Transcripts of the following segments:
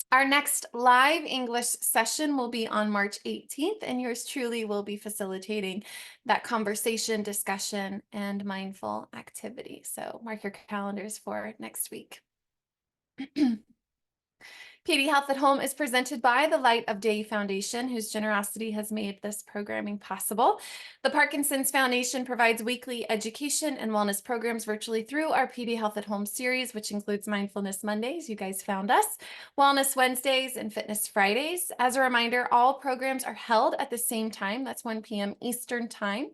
Our next live English session will be on March 18th, and yours truly will be facilitating that conversation, discussion, and mindful activity. So mark your calendars for next week. PD Health at Home is presented by the Light of Day Foundation, whose generosity has made this programming possible. The Parkinson's Foundation provides weekly education and wellness programs virtually through our PD Health at Home series, which includes Mindfulness Mondays. You guys found us, Wellness Wednesdays, and Fitness Fridays. As a reminder, all programs are held at the same time. That's 1 p.m. Eastern Time.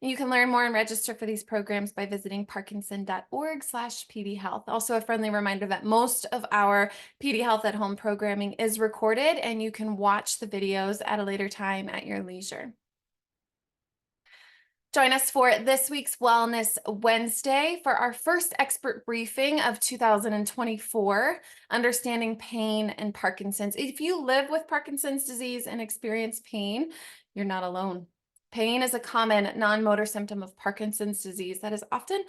You can learn more and register for these programs by visiting parkinson.org/pdhealth. Also, a friendly reminder that most of our PD Health at Home programming is recorded, and you can watch the videos at a later time at your leisure. Join us for this week's Wellness Wednesday for our first expert briefing of 2024, Understanding Pain and Parkinson's. If you live with Parkinson's disease and experience pain, you're not alone. Pain is a common non-motor symptom of Parkinson's disease that is often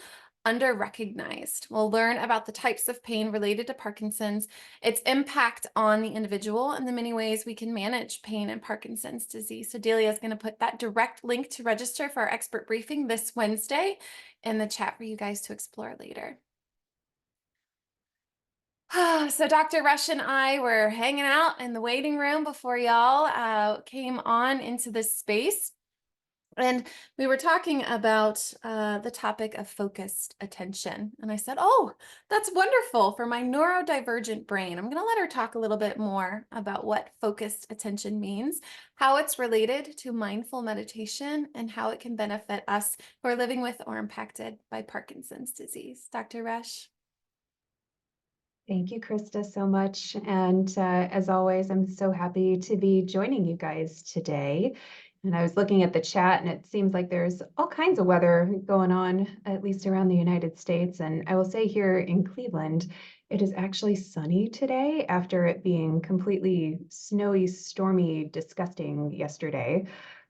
under-recognized. We'll learn about the types of pain related to Parkinson's, its impact on the individual, and the many ways we can manage pain and Parkinson's disease. So Delia is going to put that direct link to register for our expert briefing this Wednesday in the chat for you guys to explore later. So Dr. Rush and I were hanging out in the waiting room before y'all came on into this space. And we were talking about the topic of focused attention. And I said, oh, that's wonderful for my neurodivergent brain. I'm going to let her talk a little bit more about what focused attention means, how it's related to mindful meditation, and how it can benefit us who are living with or impacted by Parkinson's disease. Dr. Rush. Thank you, Krista, so much. And as always, I'm so happy to be joining you guys today. And I was looking at the chat, and it seems like there's all kinds of weather going on, at least around the United States. And I will say here in Cleveland, it is actually sunny today after it being completely snowy, stormy, disgusting yesterday.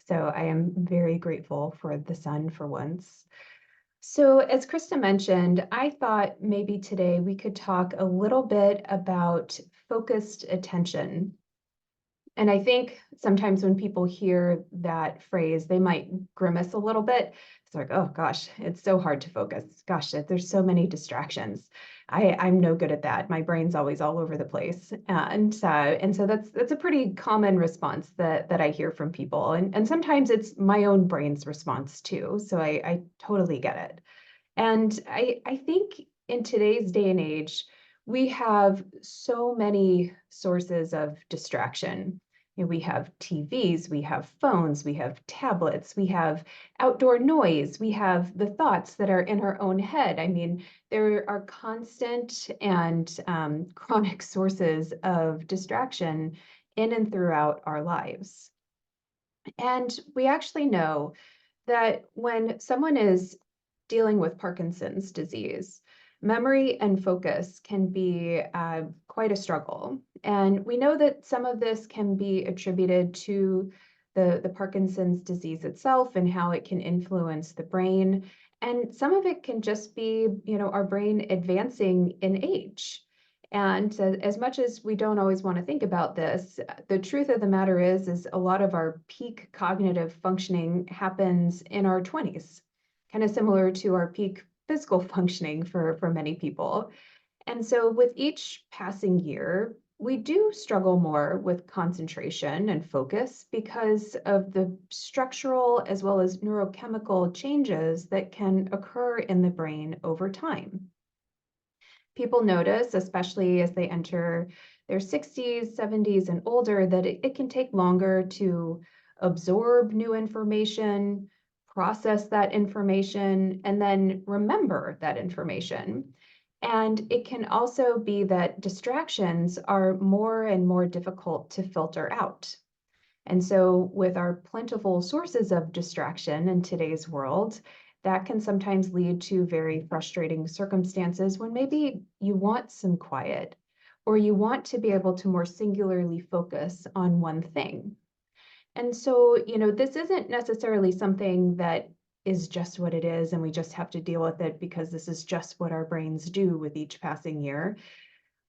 So I am very grateful for the sun for once. So, as Krista mentioned, I thought maybe today we could talk a little bit about focused attention. And I think sometimes when people hear that phrase, they might grimace a little bit. It's like, oh gosh, it's so hard to focus. Gosh, there's so many distractions. I'm no good at that. My brain's always all over the place. And so that's a pretty common response that I hear from people. And sometimes it's my own brain's response too. So I totally get it. And I think in today's day and age, we have so many sources of distraction. You know, we have TVs, we have phones, we have tablets, we have outdoor noise, we have the thoughts that are in our own head. I mean, there are constant and chronic sources of distraction in and throughout our lives. And we actually know that when someone is dealing with Parkinson's disease, memory and focus can be quite a struggle. And we know that some of this can be attributed to the Parkinson's disease itself and how it can influence the brain. And some of it can just be, our brain advancing in age. And as much as we don't always want to think about this, the truth of the matter is a lot of our peak cognitive functioning happens in our 20s, kind of similar to our peak physical functioning for many people. And so with each passing year, we do struggle more with concentration and focus because of the structural as well as neurochemical changes that can occur in the brain over time. People notice, especially as they enter their 60s, 70s, and older, that it can take longer to absorb new information, process that information, and then remember that information. And it can also be that distractions are more and more difficult to filter out. And so, with our plentiful sources of distraction in today's world, that can sometimes lead to very frustrating circumstances when maybe you want some quiet or you want to be able to more singularly focus on one thing. And so, this isn't necessarily something that is just what it is and we just have to deal with it because this is just what our brains do with each passing year.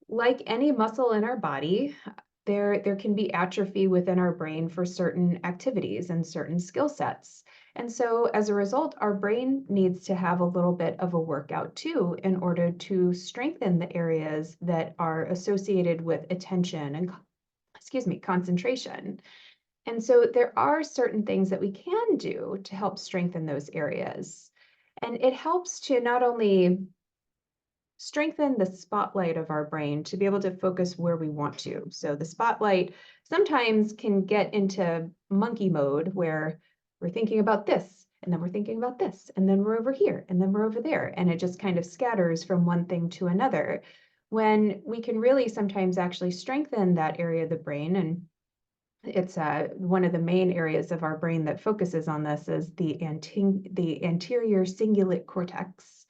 Like any muscle in our body, there can be atrophy within our brain for certain activities and certain skill sets. And so as a result, our brain needs to have a little bit of a workout too in order to strengthen the areas that are associated with attention and concentration. And so there are certain things that we can do to help strengthen those areas. And it helps to not only strengthen the spotlight of our brain to be able to focus where we want to. So the spotlight sometimes can get into monkey mode where we're thinking about this, and then we're thinking about this, and then we're over here, and then we're over there. And it just kind of scatters from one thing to another. When we can really sometimes actually strengthen that area of the brain, and it's one of the main areas of our brain that focuses on this is the anterior cingulate cortex.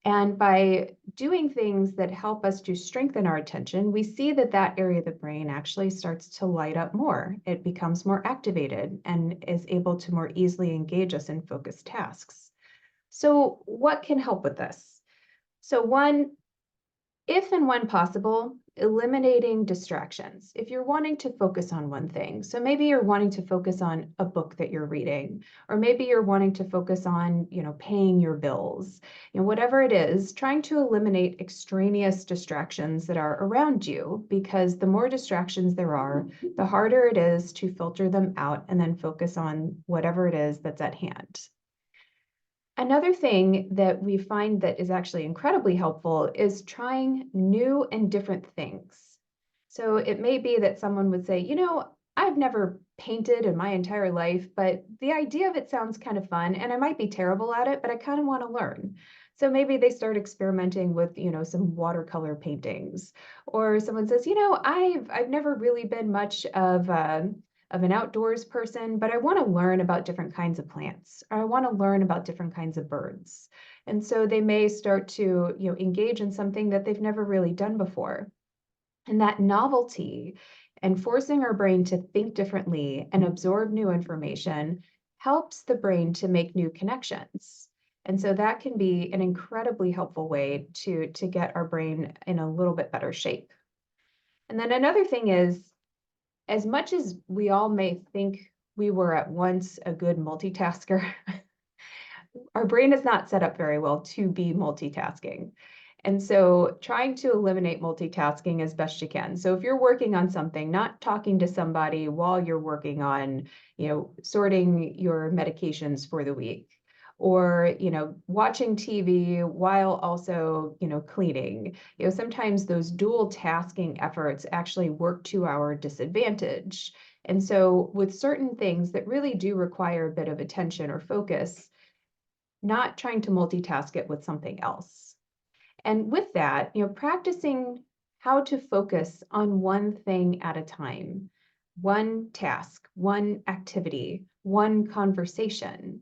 And by doing things that help us to strengthen our attention, we see that that area of the brain actually starts to light up more. It becomes more activated and is able to more easily engage us in focused tasks. So what can help with this? So one, if and when possible, eliminating distractions. If you're wanting to focus on one thing, so maybe you're wanting to focus on a book that you're reading, or maybe you're wanting to focus on, paying your bills, whatever it is, trying to eliminate extraneous distractions that are around you, because the more distractions there are, the harder it is to filter them out and then focus on whatever it is that's at hand. Another thing that we find that is actually incredibly helpful is trying new and different things. So it may be that someone would say, I've never painted in my entire life, but the idea of it sounds kind of fun, and I might be terrible at it, but I kind of want to learn. So maybe they start experimenting with, some watercolor paintings, or someone says, I've never really been much of an outdoors person, but I want to learn about different kinds of plants, or I want to learn about different kinds of birds. And so they may start to, engage in something that they've never really done before. And that novelty and forcing our brain to think differently and absorb new information helps the brain to make new connections. And so that can be an incredibly helpful way to get our brain in a little bit better shape. And then another thing is, as much as we all may think we were at once a good multitasker, our brain is not set up very well to be multitasking. And so trying to eliminate multitasking as best you can. So if you're working on something, not talking to somebody while you're working on, sorting your medications for the week, or, watching TV while also, cleaning. Sometimes those dual tasking efforts actually work to our disadvantage. And so with certain things that really do require a bit of attention or focus, not trying to multitask it with something else. And with that, practicing how to focus on one thing at a time, one task, one activity, one conversation.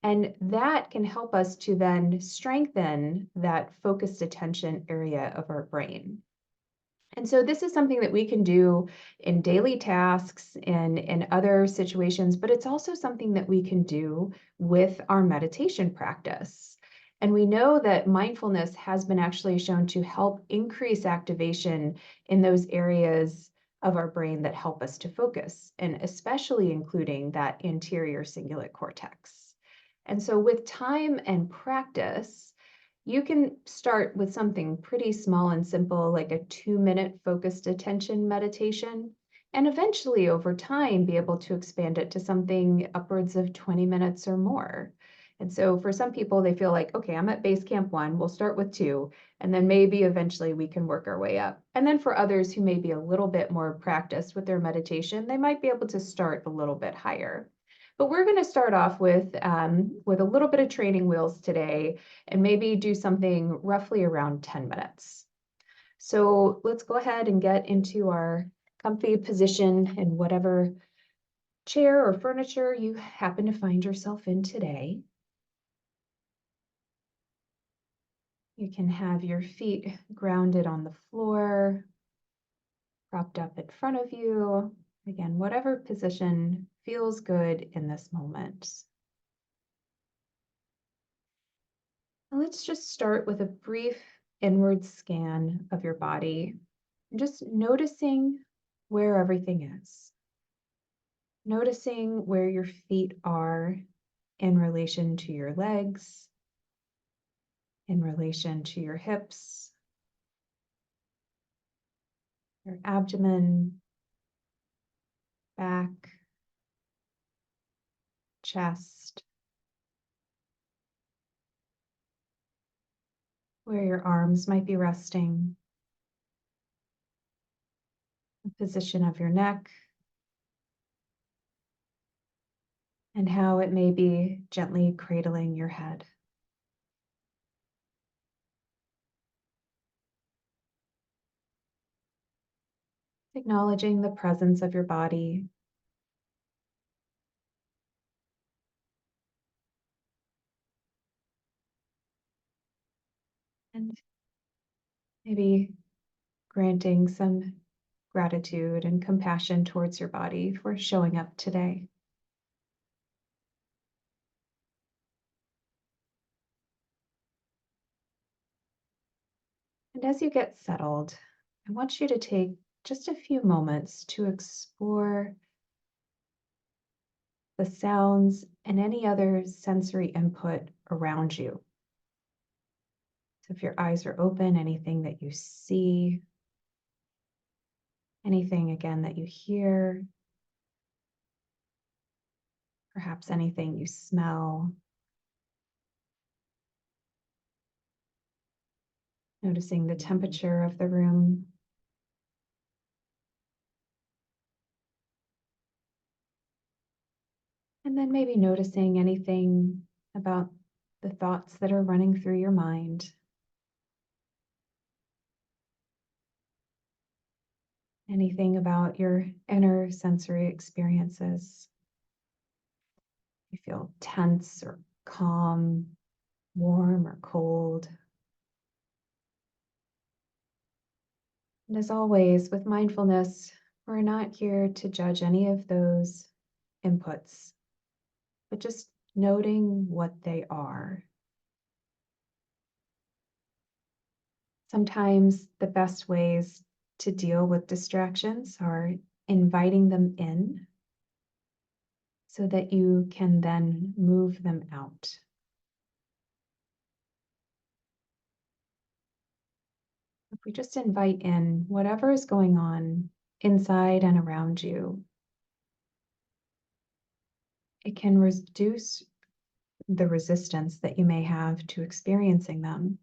And that can help us to then strengthen that focused attention area of our brain. And so this is something that we can do in daily tasks and in other situations, but it's also something that we can do with our meditation practice. And we know that mindfulness has been actually shown to help increase activation in those areas of our brain that help us to focus, and especially including that anterior cingulate cortex. And so with time and practice, you can start with something pretty small and simple, like a 2-minute focused attention meditation, and eventually over time be able to expand it to something upwards of 20 minutes or more. And so for some people, they feel like, okay, I'm at base camp 1, we'll start with 2, and then maybe eventually we can work our way up. And then for others who may be a little bit more practiced with their meditation, they might be able to start a little bit higher. But we're going to start off with a little bit of training wheels today, and maybe do something roughly around 10 minutes. So let's go ahead and get into our comfy position in whatever chair or furniture you happen to find yourself in today. You can have your feet grounded on the floor, propped up in front of you. Again, whatever position feels good in this moment. Let's just start with a brief inward scan of your body. Just noticing where everything is. Noticing where your feet are in relation to your legs, in relation to your hips, your abdomen, back, chest, where your arms might be resting, the position of your neck, and how it may be gently cradling your head. Acknowledging the presence of your body, and maybe granting some gratitude and compassion towards your body for showing up today. And as you get settled, I want you to take just a few moments to explore the sounds and any other sensory input around you. So if your eyes are open, anything that you see, anything again that you hear, perhaps anything you smell, noticing the temperature of the room. And then maybe noticing anything about the thoughts that are running through your mind. Anything about your inner sensory experiences. You feel tense or calm, warm or cold. And as always, with mindfulness, we're not here to judge any of those inputs, but just noting what they are. Sometimes the best ways to deal with distractions are inviting them in so that you can then move them out. If we just invite in whatever is going on inside and around you, it can reduce the resistance that you may have to experiencing them.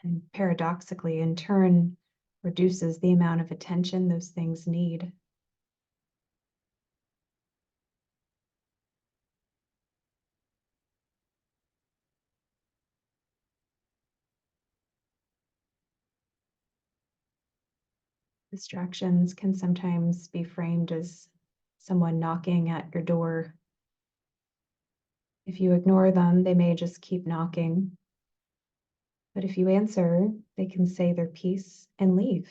And paradoxically, in turn, reduces the amount of attention those things need. Distractions can sometimes be framed as someone knocking at your door. If you ignore them, they may just keep knocking. But if you answer, they can say their piece and leave.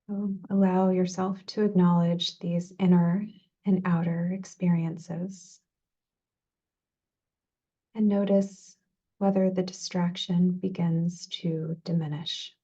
So allow yourself to acknowledge these inner and outer experiences. And notice whether the distraction begins to diminish.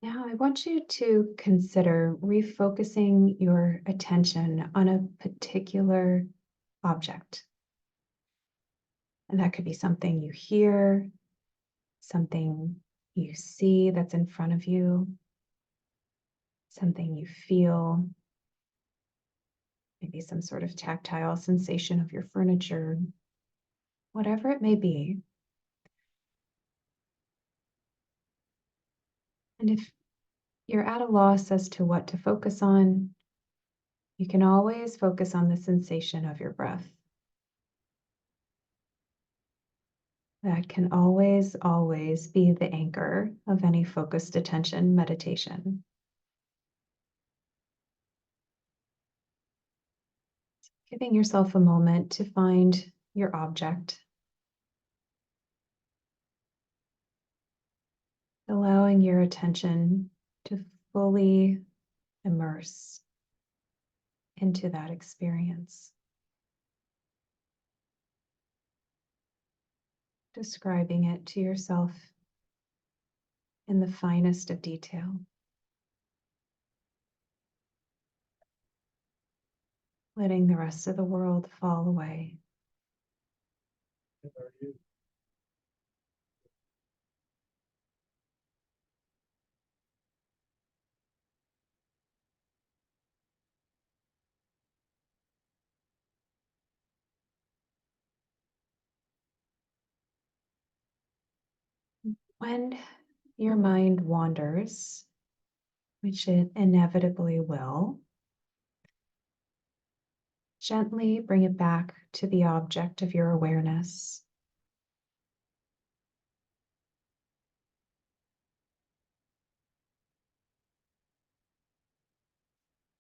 Now, I want you to consider refocusing your attention on a particular object. And that could be something you hear, something you see that's in front of you, something you feel, maybe some sort of tactile sensation of your furniture, whatever it may be. And if you're at a loss as to what to focus on, you can always focus on the sensation of your breath. That can always, always be the anchor of any focused attention meditation. Giving yourself a moment to find your object, allowing your attention to fully immerse into that experience. Describing it to yourself in the finest of detail. Letting the rest of the world fall away. When your mind wanders, which it inevitably will, gently bring it back to the object of your awareness.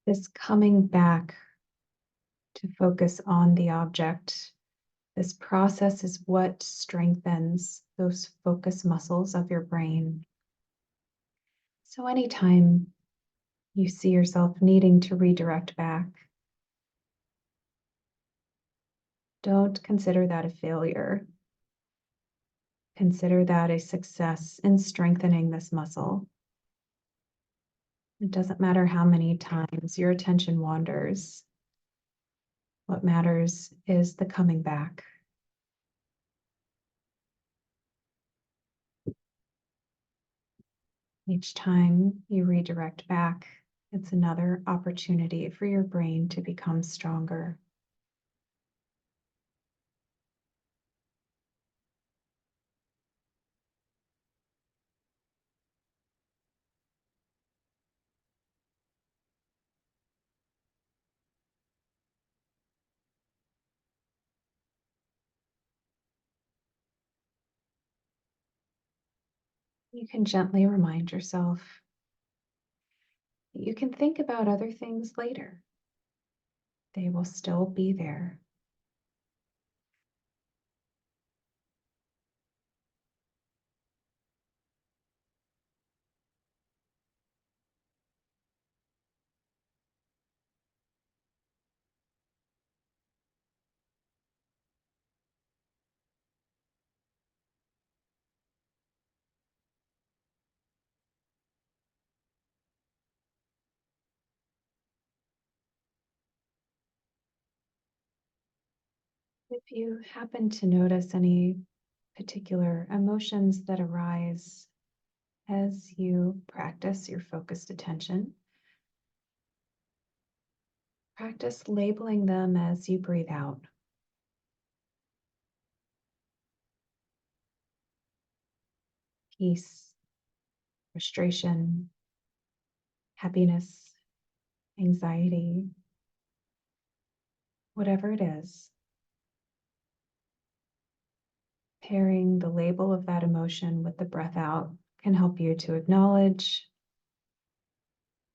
This coming back to focus on the object, this process is what strengthens those focus muscles of your brain. So anytime you see yourself needing to redirect back, don't consider that a failure. Consider that a success in strengthening this muscle. It doesn't matter how many times your attention wanders. What matters is the coming back. Each time you redirect back, it's another opportunity for your brain to become stronger. You can gently remind yourself that you can think about other things later. They will still be there. If you happen to notice any particular emotions that arise as you practice your focused attention, practice labeling them as you breathe out. Peace, frustration, happiness, anxiety, whatever it is. Pairing the label of that emotion with the breath out can help you to acknowledge,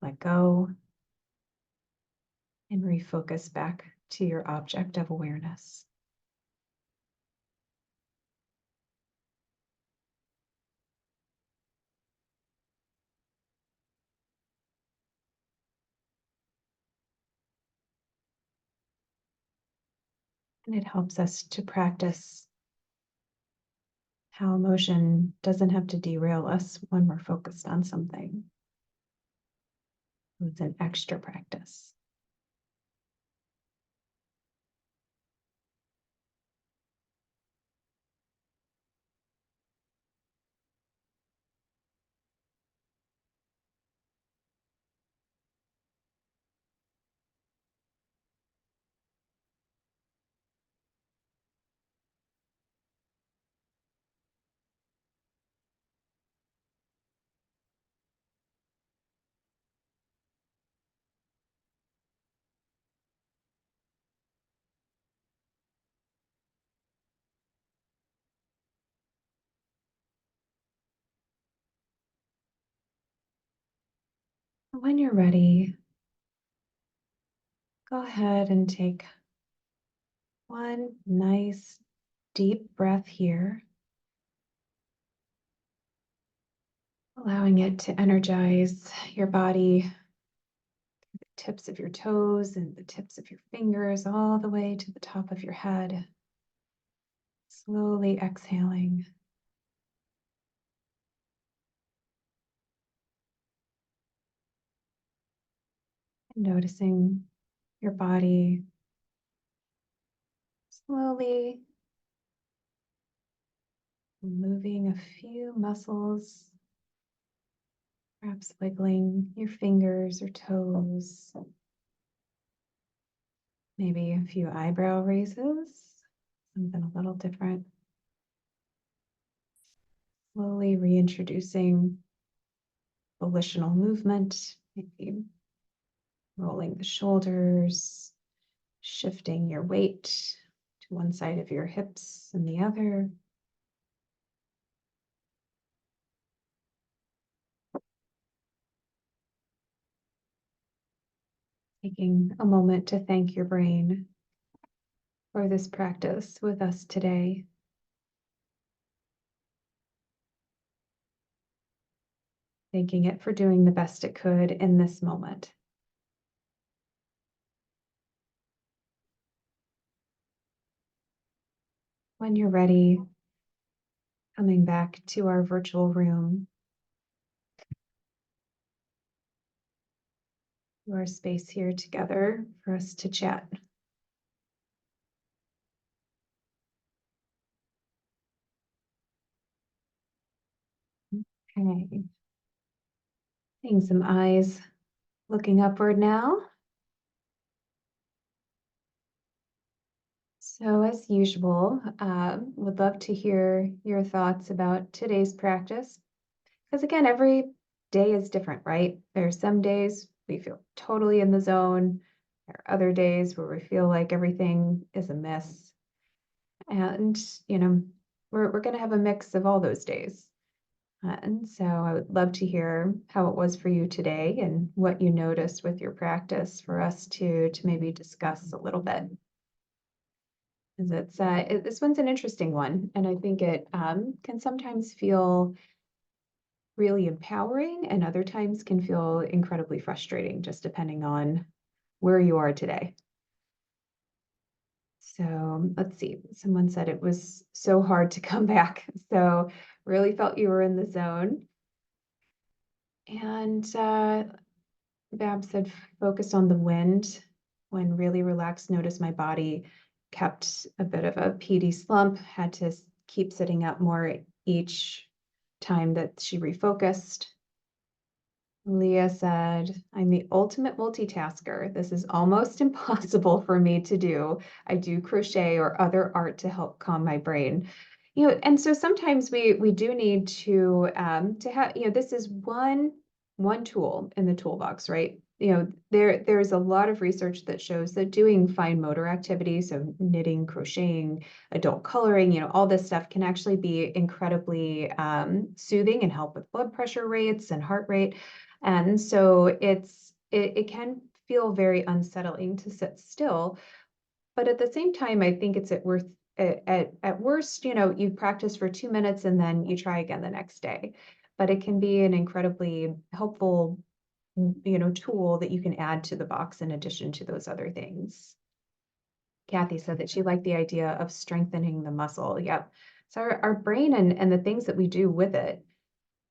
let go, and refocus back to your object of awareness. And it helps us to practice how emotion doesn't have to derail us when we're focused on something. It's an extra practice. When you're ready, go ahead and take one nice deep breath here, allowing it to energize your body, the tips of your toes and the tips of your fingers, all the way to the top of your head. Slowly exhaling. And noticing your body slowly moving a few muscles, perhaps wiggling your fingers or toes, maybe a few eyebrow raises, something a little different. Slowly reintroducing volitional movement, maybe rolling the shoulders, shifting your weight to one side of your hips and the other. Taking a moment to thank your brain for this practice with us today. Thanking it for doing the best it could in this moment. When you're ready, coming back to our virtual room, to our space here together for us to chat. Okay. Seeing some eyes looking upward now. So as usual, would love to hear your thoughts about today's practice. Because again, every day is different, right? There are some days we feel totally in the zone. There are other days where we feel like everything is a mess. And, we're going to have a mix of all those days. And so I would love to hear how it was for you today and what you noticed with your practice for us to maybe discuss a little bit. 'Cause this one's an interesting one, and I think it can sometimes feel really empowering and other times can feel incredibly frustrating, just depending on where you are today. So let's see. Someone said it was so hard to come back. So really felt you were in the zone. And Bab said, focused on the wind. When really relaxed, noticed my body kept a bit of a PD slump, had to keep sitting up more each time that she refocused. Leah said, I'm the ultimate multitasker. This is almost impossible for me to do. I do crochet or other art to help calm my brain. And so sometimes we do need to have, this is one tool in the toolbox, right? There's a lot of research that shows that doing fine motor activity, so knitting, crocheting, adult coloring, all this stuff can actually be incredibly soothing and help with blood pressure rates and heart rate. And so it can feel very unsettling to sit still, but at the same time, I think it's at worst, you practice for 2 minutes and then you try again the next day. But it can be an incredibly helpful, tool that you can add to the box in addition to those other things. Kathy said that she liked the idea of strengthening the muscle. Yep. So our brain and the things that we do with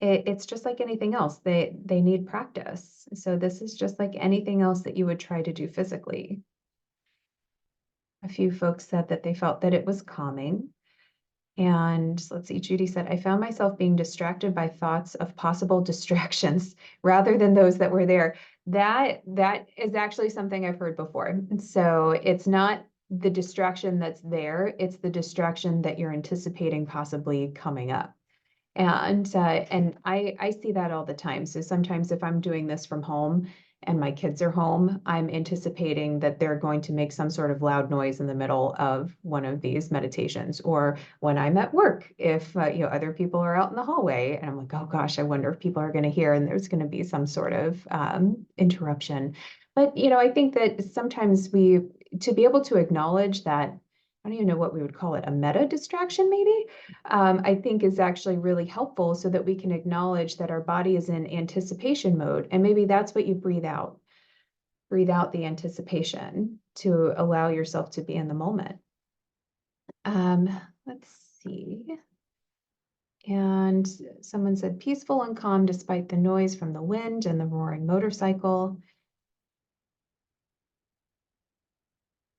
it's just like anything else. They need practice. So this is just like anything else that you would try to do physically. A few folks said that they felt that it was calming. And let's see, Judy said, I found myself being distracted by thoughts of possible distractions rather than those that were there. That is actually something I've heard before. And so it's not the distraction that's there, it's the distraction that you're anticipating possibly coming up. And I see that all the time. So sometimes if I'm doing this from home and my kids are home, I'm anticipating that they're going to make some sort of loud noise in the middle of one of these meditations. Or when I'm at work, if other people are out in the hallway, and I'm like, oh gosh, I wonder if people are going to hear, and there's going to be some sort of interruption. But I think that sometimes to be able to acknowledge that, I don't even know what we would call it, a meta distraction maybe, I think is actually really helpful so that we can acknowledge that our body is in anticipation mode. And maybe that's what you breathe out. Breathe out the anticipation to allow yourself to be in the moment. Um, let's see. And someone said peaceful and calm despite the noise from the wind and the roaring motorcycle.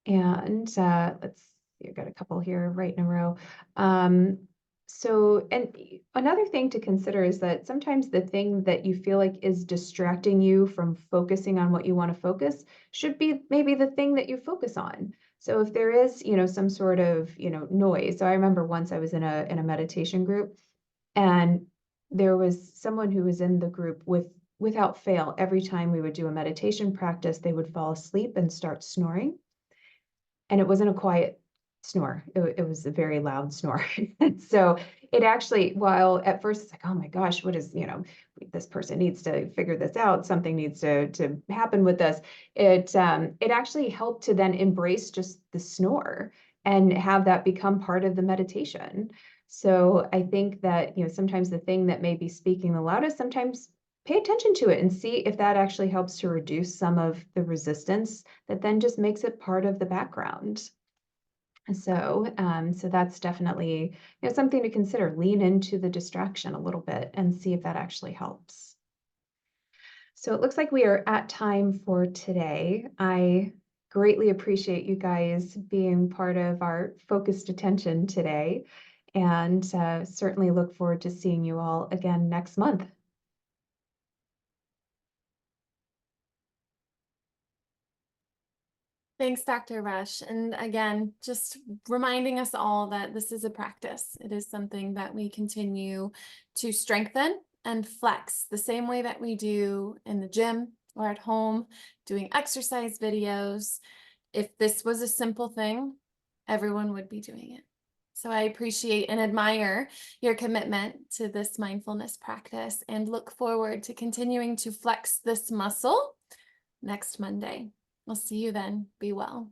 And let's see, I've got a couple here right in a row. Another thing to consider is that sometimes the thing that you feel like is distracting you from focusing on what you want to focus should be maybe the thing that you focus on. So if there is, some sort of, noise. So I remember once I was in a meditation group, and there was someone who was in the group without fail, every time we would do a meditation practice, they would fall asleep and start snoring. And it wasn't a quiet snore. It was a very loud snore. And so it actually, while at first it's like, oh my gosh, what is, this person needs to figure this out. Something needs to happen with this. It actually helped to then embrace just the snore and have that become part of the meditation. So I think that, sometimes the thing that may be speaking the loudest, sometimes pay attention to it and see if that actually helps to reduce some of the resistance that then just makes it part of the background. So that's definitely, something to consider. Lean into the distraction a little bit and see if that actually helps. So it looks like we are at time for today. I greatly appreciate you guys being part of our focused attention today, and certainly look forward to seeing you all again next month. Thanks, Dr. Rush. And again, just reminding us all that this is a practice. It is something that we continue to strengthen and flex the same way that we do in the gym or at home, doing exercise videos. If this was a simple thing, everyone would be doing it. So I appreciate and admire your commitment to this mindfulness practice and look forward to continuing to flex this muscle next Monday. We'll see you then. Be well.